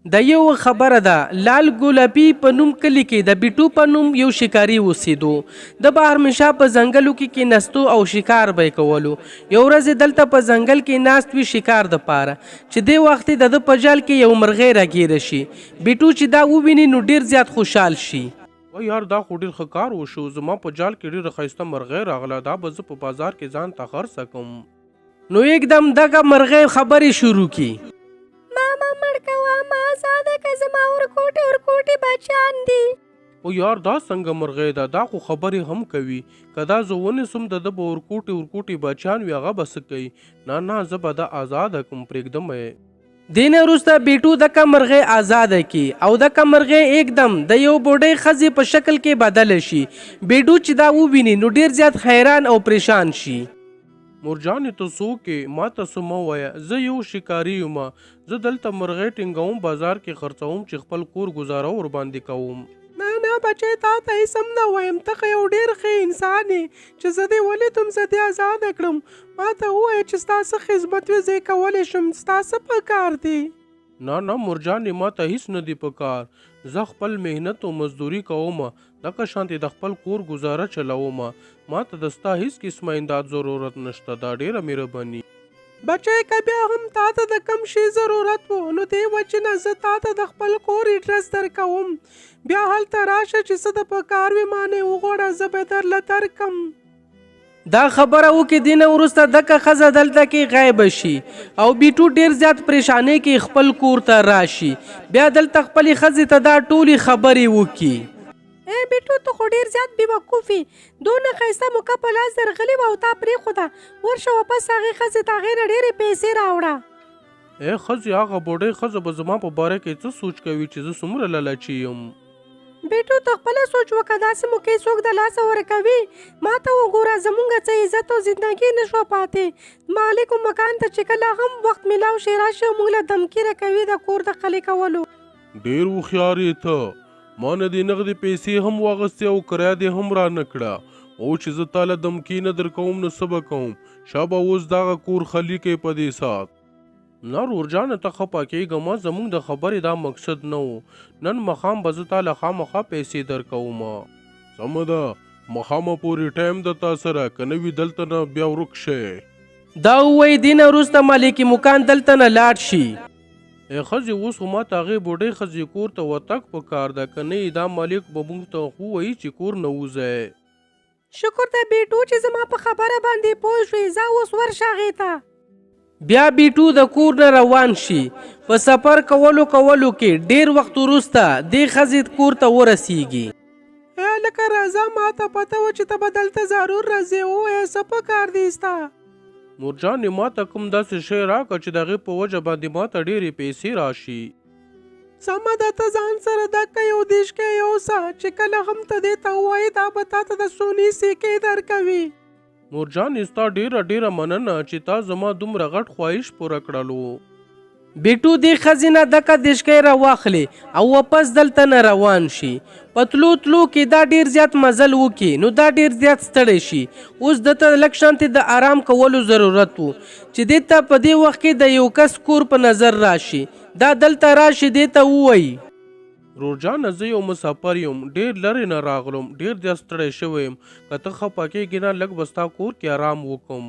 د یو خبره ده لال ګلابي په نوم کلی کې د بیټو په نوم یو شکاري اوسېدو. د به همیشه په ځنګلو کې کېناستو او شکار به یې کولو. یو ورځ دلته په ځنګل کې ناست وي شکار دپاره چې دې وخت د ده په جال کې یو مرغۍ راګیره شي. بیټو چې دا وویني نو ډېر زیات خوشحال شي. وای یار دا خو ډېر ښه کار وشو، زما په جال کې ډېره ښایسته مرغۍ راغله، دا به زه په بازار کې ځان ته خرڅه کړم. نو یکدم دغه مرغۍ خبرې شروع کی. ماما مړ کوه ما آزاده که زما ورکوټې بچیان دي. او یار دا څنګه مرغۍ ده، دا خو خبرې هم کوي. که دا زه ونیسم د ده به ورکوټې بچیان وي هغه به څه کوي؟ نه زه به دا آزاده کړم، پرېږدم یې. دین وروسته بیټو دغه مرغۍ آزاده کی او دغه مرغۍ یکدم د یو بوډۍ ښځې په شکل کې بدله شي. بیټو چې دا وویني نو ډېر زیات حیران او پریشان شي. مورجانې ته څوک یې؟ ما ته څه مه وایه، زه یو ښکاري یم. زه دلته مرغۍ ټینګوم، بازار کې خرڅوم چې خپل کور ګزاره ورباندې کوم. نه بچی تا ته هېڅ هم نه وایم، ته خو یو ډېر ښه انسان یې چې زه دې ولیدم زه دې ازاده کړم. ما ته ووایه چې ستا څه خدمت وي زه یې کولی شم، ستا څه په کار دی؟ نه مورجانې ما ته هیڅ نه دی په کار، زه خپل مهنت او مزدوري کوم، دغه شانتې د خپل کور ګزاره چلوم. ما ته د ستا هیڅ قسمه امداد ضرورت نشته، دا ډیره مهرباني. بچی که بیا هم تا ته د کم شي ضرورت و نو دې وجې نه زه تا ته د خپل کور اډرس درکوم، بیا هلته راشه چې څه د په کار وي مانې وغواړه زه به درله درکم. دا خبره وکړې دینه وروسته دغه ښځه دلته کې غیبه شي او بیټو ډېر زیات پریشانۍ کې خپل کور ته راشي. بیا دلته خپلې ښځې ته دا ټولې خبرې وکړي. ای بیټو ته خو ډېر زیات بېوقوف یې، دونه ښایسته موقع په لاس درغلې وه او تا پرېښوده، ورشه واپس هغې ښځې ته هغې نه ډېرې پیسې راوړه. ای ښځې هغه بوډۍ ښځه به زما په باره کې څه سوچ کوي چې زه څومره لالچي یم؟ بیټو ته خپله سوچ وکړه، داسې موقع څوک د لاسه ورکوي؟ ما ته وګوره زمونږ څه عزت او زندګي نه شوه پاتې، مالک مکان ته چې کله هم وخت میلاو شي راشي او موږ له دمکي راکوي د کور د خالي کولو. ډېر هوښیار یې ته، ما نه دې نغدې پیسې هم واغستې او کرایه دې هم را نه کړه، او چې زه تا له دمکي نه در کوم نو څه به کوم؟ شابه اوس دغه کور خالي کوې په دې ساعت. نه ورورجانه ته خفه کېږه، زموږ د خبرې دا مقصد نه و. نن مخام به زه تا له خامخا پیسې درکوم. سمه ده مخامه پورې ټایم ده تا سره، که نه وي دلته نه بیا ورک شئ. دا ووایي دینه وروسته مالک مکان دلته نه لاړ شي. ای ښځې اوس خو ما ته هغې بوډۍ ښځې کور ته ورتګ په کار ده، که نه دا مالک به موږ ته ووایي چې کور نه وځئ. شکر دی بیټو چې زما په خبره باندې پوه شوې، ځه اوس ورشه هغې ته. بیا بیټو د کور نه روان شي. په سفر کولو کې ډېر وخت وروسته دې ښځې کور ته ورسیږي. لکه راځه ما ته پته وه چې ته به دلته ضرور راځې، ووایه څه په کار دی ستا؟ مورجانې ما ته کوم داسې شی راکړه چې د هغې په وجه باندې ما ته ډېرې پیسې راشي. سمه ده ته ځان سره دکه یو دیشکی یوسه چې کله هم ته دې ته ووایې دا به تا ته د سونې سکې درکوي. مورجانې ستا ډېره مننه چې تا زما دومره غټ خواهش پوره کړلو. بیټو دې ښځې نه دکه دیشکی راواخلې او واپس دلته نه روان شي. په تلو کې دا ډېر زیات مزل وکړي نو دا ډېر زیات ستړی شي. اوس دته لږ شانتې د آرام کولو ضرورت و چې دې ته په دې وخت کې د یو کس کور په نظر راشي. دا دلته راشي دې ته ووایي رورجانه زه یو مسافر یم، ډېر لرې نه راغلم، ډېر زیات ستړی شوی یم، که ته خفه کېږې نه لږ به ستا کور کې آرام وکړم.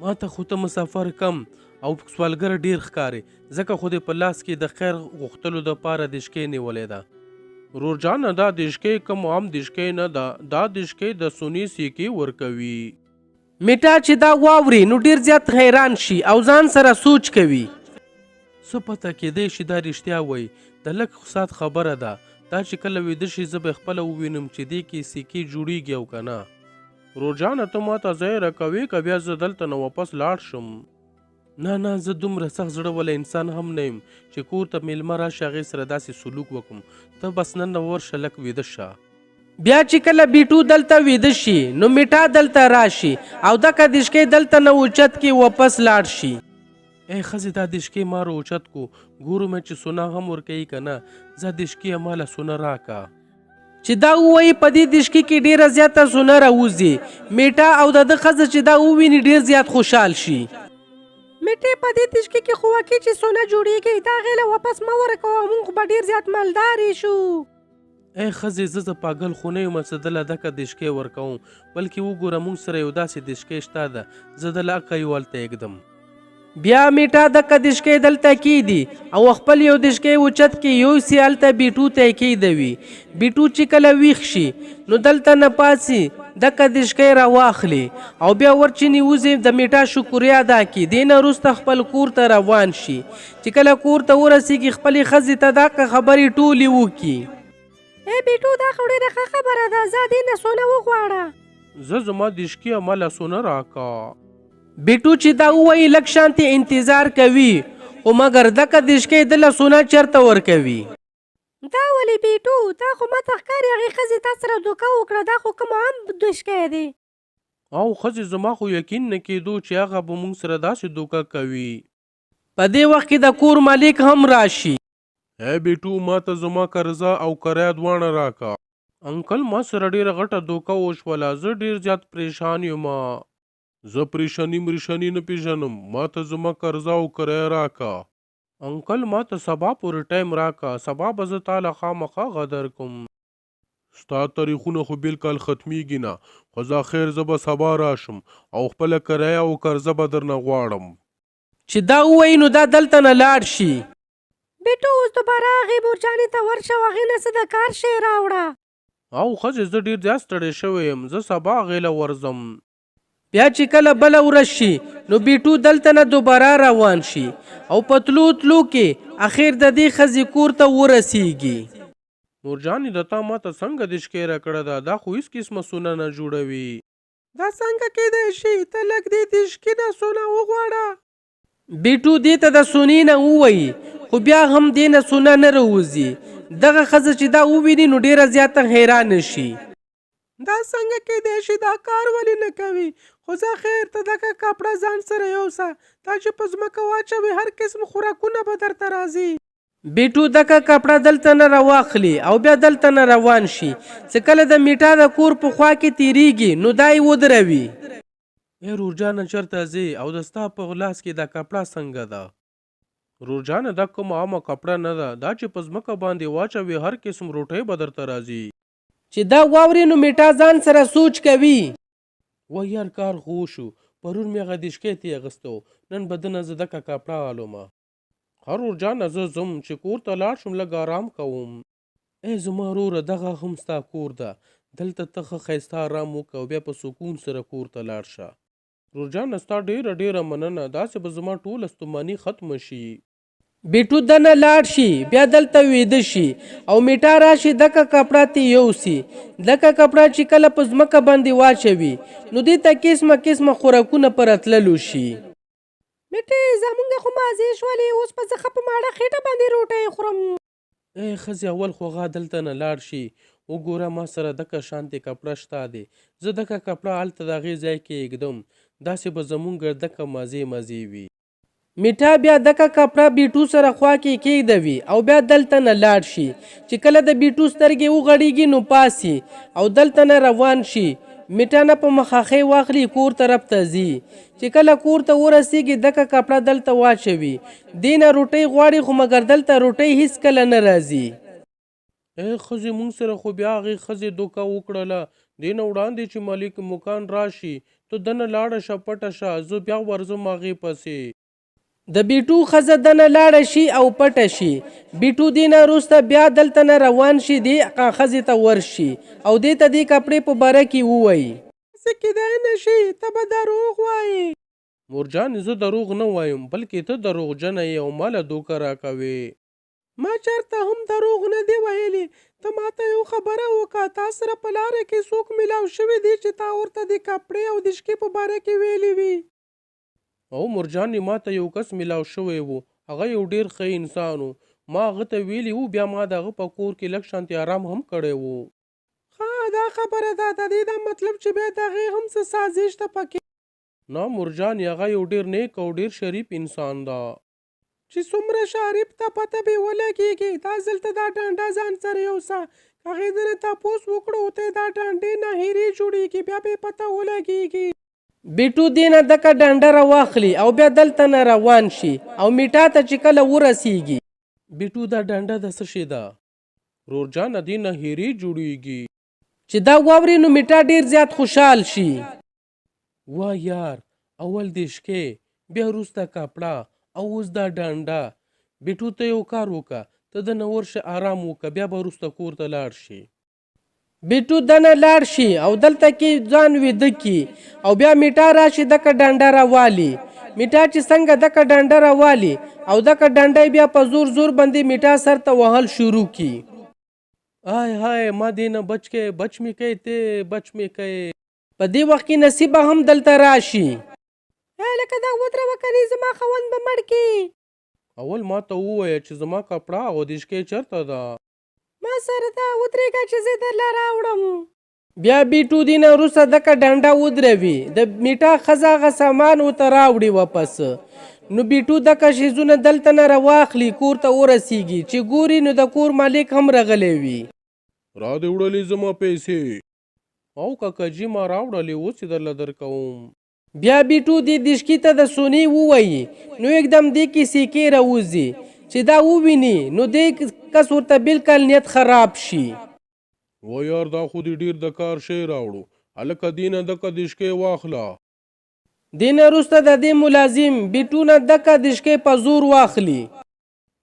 ما ته خو ته مسافر کم او سوالګر ډېر ښکارې، ځکه خو دې په لاس کې د خیر غوښتلو دپاره دشکۍ نیولې ده. رورجانه دا دشکۍ کوم عام دشکۍ نه ده، دا دشکۍ د سونې سکې ورکوي. میټا چې دا واوري نو ډېر زیات حیران شي او ځان سره سوچ کوي څه پته کېدی شي دا رښتیا وایي، د لږ ساعت خبره ده، دا چې کله ویده شي زه به خپله ووینم چې دې کې سکې جوړیږي او که نه. رورجانه ته ما ته ځای راکوې که بیا زه دلته نه واپس لاړ شم؟ نه زه دومره سخت زړه ولی انسان هم نه یم چې کور ته میلمه راشي هغې سره داسې سلوک وکړم. ته بس نن ورشه لږ ویده شه. بیا چې کله بیټو دلته ویده شي نو میټا دلته راشي او دغه دشکۍ دلته نه اوچت کې واپس لاړ شي. ای ښځې دا دشکۍ ما را اوچت کو، ګورو مې چې سونه هم ورکوي که نه، زه دشکۍ یې ماله سونه راکه. چې دا ووایي په دې دشکۍ کې ډېره زیاته سونه راوځي. میټا او د ده ښځه چې دا وویني ډېر زیات خوشحال شي. میټې په دې تشکي کې خو واقع چې سونه جوړیږي دا غیله واپس ما ورکوه موږ به ډېر زیات مالدارې شو. ای ښځې زه پاگل خو نه یم چې دله دکه دشکې ورکوم بلکې وګوره موږ سره یو داسې دشکې شته ده زه دله اکه یو هلته ایږدم. بیا میټا دکه دشکې دلته کیدي او خپل یو دشکې اوچت کې یو سی هلته بیټو ته یې کیدوي. بیټو چې کله ویښ شي نو دلته نه پاسي دکه دشکې را واخلي او بیا ورچینی وځي د میټا شکریا ادا کړي. دې نه وروسته خپل کور ته روان شي. چې کله کور ته ورسیږي خپلې ښځې ته دکه خبرې ټولې وکړي. ای بیټو دا خو ډېره ښه خبره ده زه دې نه سونه وغواړه. زه زما دشکې عمله سونه راکا. بیټو چې دا ووایي لږ شانتې انتظار کوي خو مګر دکه دشکې دله سونه چېرته ورکوي. دا ولې بیټو دا خو ماته ښکاري هغې ښځې تا سره دوکه وکړه دا خو کوم عام دشکی دی. او ښځې زما خو یقین نه کېدو چې هغه به موږ سره داسې دوکه کوي. په دې وخت کې د کور مالک هم راشي. اے بیټو ما ته زما قرضه او کرایه دواړه راکا. انکل ما سره ډېره غټه دوکه وشوله زه ډېر زیات پریشان یم. زه پریشانی نه پیژنم ما ته زما قرضه او کرایه راکا. انکل ما ته سبا پورې ټایم راکا سبا به زه تاله خامخا غدر کوم. ستا تاریخونه خو بالکل ختمیږي نه خو زه خیر زه به سبا راشم او خپله کرایه او قرضه به درنه غواړم. چې دا ووایي نو دا دلته نه لاړ شي. بیټو اوس دوباره هغې مورجانې ته ورشه او هغې نه څه د کار شی راوړه. او ښځې زه ډېر زیات ستړی شوی یم زه سبا هغې له ورځم. بیا چې کله بله ورځ شي نو بیټو دلته نه دوباره روان شي او په تلو کې اخر د دې ښځې کور ته ورسیږي. مورجانې د تا ما ته څنګه دشکې راکړه ده دا خو هېڅ قسمه سونه نه جوړوي. دا څنګه کیدای شي ته لږ دې دشکي نه سونه وغواړه. بیټو دې ته د سونې نه ووایي خو بیا هم دې نه سونه نه راوځي. دغه ښځه چې دا وویني نو ډېره زیاته حیرانه شي. دا څنګه کیدای شي دا کار ولې نه کوي خو زه خیر ته دغه کپړه ځان سره یوسه دا چې په ځمکه واچوي هر قسم خوراکونه به درته راځي. بیټو دغه کپړه دلته نه راواخلي او بیا دلته نه روان شي. چې کله د میټا د کور په خوا کې تیریږي نو دا یې ودروي. ای رورجانه چېرته ځې او د ستا په لاس کې دا کپړه څنګه ده؟ رورجانه دا کومه عامه کپړه نه ده دا چې په ځمکه باندې واچوي هر قسم روټۍ به درته راځي. چې دا واوري نو میټا ځان سره سوچ کوي و یار کار خو شو پرون مې هغه دشکې ته اغوستو نن به دنه زه دکه کپړه والومه. ښه رورجانه زه ځم چې کور ته لاړ شم لږ ارام کوم. ای زما وروره دغه هم ستا کور ده دلته ته ښه ښایسته ارام وکړه او بیا په سکون سره کور ته لاړ شه. رورجانه ستا ډېره مننه داسې به زما ټوله ستوماني ختمه شي. بیټو دنه لاړ شي بیا دلته ویده شي او میټا راشي دکه کپړه ته یوسي. دکه کپړه چې کله په ځمکه باندې واچوي نو دې ته قسمه خوراکونه په راتللو شي. میټې زمونږ خو مازې شولې اوس په زه ښه په ماړه خېټه باندې روټۍ خورم. ای ښځې اول خو هغه دلته نه لاړ شي وګوره ما سره دکه شانتې کپړه شته دی زه دکه کپړه هلته د هغې ځای کې ایږدم داسې به زمونږ دکه مزې وي. میټا بیا دکه کپړه بیټو سره خوا کې کېږدوي او بیا دلته نه لاړ شي. چې کله د بیټو سترګې وغړېږي نو پاسي او دلته نه روان شي. میټا نه په مخاخۍ واخلي کور طرف ته ځي. چې کله کور ته ورسیږي دکه کپړه دلته واچوي دې نه روټۍ غواړي خو مګر دلته روټۍ هېڅ کله نه راځي. ای ښځې موږ سره خو بیا هغې ښځې دوکه وکړله دې نه وړاندې چې مالک مکان راشي ته دنه لاړه شه پټه شه زه بیا ورځم هغې پسې. د بیټو ښځه دنه لاړه شي او پټه شي. بیټو دې نه وروسته بیا دلته نه روان شي دې ښځې ته ورشي او دې ته دې کپړې په باره کې ووایي. څه کیدای نه شي ته به دروغ وایې. مورجانې زه دروغ نه وایم بلکې ته دروغجنه یې او ما له دوکه راکوې. ما چېرته هم دروغ نه دی ویلي ته ما ته یو خبره وکړه تا سره په لاره کې څوک میلاو شوي دي چې تا ورته د کپړې او د شکې په باره کې ویلي وي. او مورجانې ما ته یو کس میلاو شوی و هغه یو ډېر ښه انسان و ما هغه ته ویلي وو بیا ما د هغه په کور کې لږ شانتې ارام هم کړی و. ښه دا خبره ده د دې دا مطلب چې بیا د هغې هم څه سازش ته پکې. نه مورجانې هغه یو ډېر نیک او ډېر شریف انسان ده. چې څومره شریف ته پته به ولګېږي دا ځل ته دا ډنډه ځان سره یوسه که هغې دنه تپوس وکړو ته دا ډنډې نه هیرې جوړېږي بیا به پته ولګېږي. بیټو دینه دکه ډنډه را واخلي او بیا دلته نه روان شي او میټا ته چې کله ورسیږي. بیټو دا ډنډه د څه شي ده؟ رورجانه دینه هیرې جوړیږي. چې دا واوري نو میټا ډیر زیات خوشحال شي. وا یار اول دې شکې بیا وروسته کپړه او اوس دا ډنډه. بیټو ته یو کار وکړه، ته دنه ورشه آرام وکړه، بیا به وروسته کور ته لاړ شي. بیټو دنه لاړ شي او دلته کې ځان ویده کی او بیا میټا راشي دکه ډنډه راوالي. میټا چې څنګه دکه ډنډه راوالي او دکه ډنډه بیا په زور زور باندې میټا سر ته وهل شروع کی. آی هاي ما دینه بچ کې بچ می کوي ته بچ می کوي. په دې وخت کې نصیب هم دلته راشي. لکه دا ودروه کنې زما خوند به مړ کی. اول ما ته ووایه چې زما کپړه او دشکې چرته ده؟ ما سره دا ودرېږه چې زه درله راوړم. بیا بیټو دینه وروسته دکه ډنډه ودروي، د میټا ښځه هغه سامان ورته راوړي واپس. نو بیټو دکه شیزونه دلته نه راواخلي، کور ته ورسیږي. چې ګوري نو د کور مالک هم راغلی وي. را دې وړلې زما پیسې؟ او کاکاجي ما راوړلې، اوس یې درله درکوم. بیا بیټو دې دشکي ته د سونې ووایي، نو एकदम دې کې سیکې راوځي. چې دا وویني نو دې کس ورته بالکل نیت خراب شي. و یار دا خو دې ډیر د کار شی راوړو، هلکه دینه دکه دشکې واخله. دینه وروسته د دې ملازم بیټو نه دکه دشکې په زور واخلي.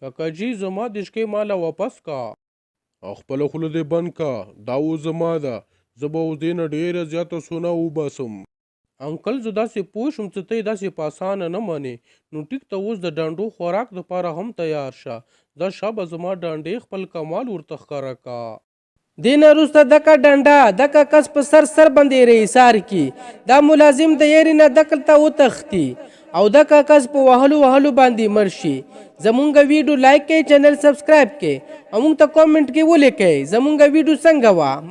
کاکاجي زما دشکې ماله واپس کا. خپله خوله دې بند کا، دا اوس زما ده، زه به اوس دې نه ډېره زیاته سونه وباسم. انکل زه داسې پوه شوم چې ته یې داسې په اسانه نه منې، نو ټیک ته اوس د ډانډو خوراک دپاره هم تیار شه. دا شابه زما ډانډې خپل کمال ورته ښکاره کا. دې نه وروسته دکه ډنډه دکه کس په سر باندې رئیسار کی. دا ملازم د یېرې نه دکل ته وتښتي او دکه کس په وهلو باندې مړ شي. زمونږ ویډیو لایک کړئ، چینل سبسکرایب کړئ او موږ ته کامنټ کې ولیکئ زمونږ ویډیو څنګه وه.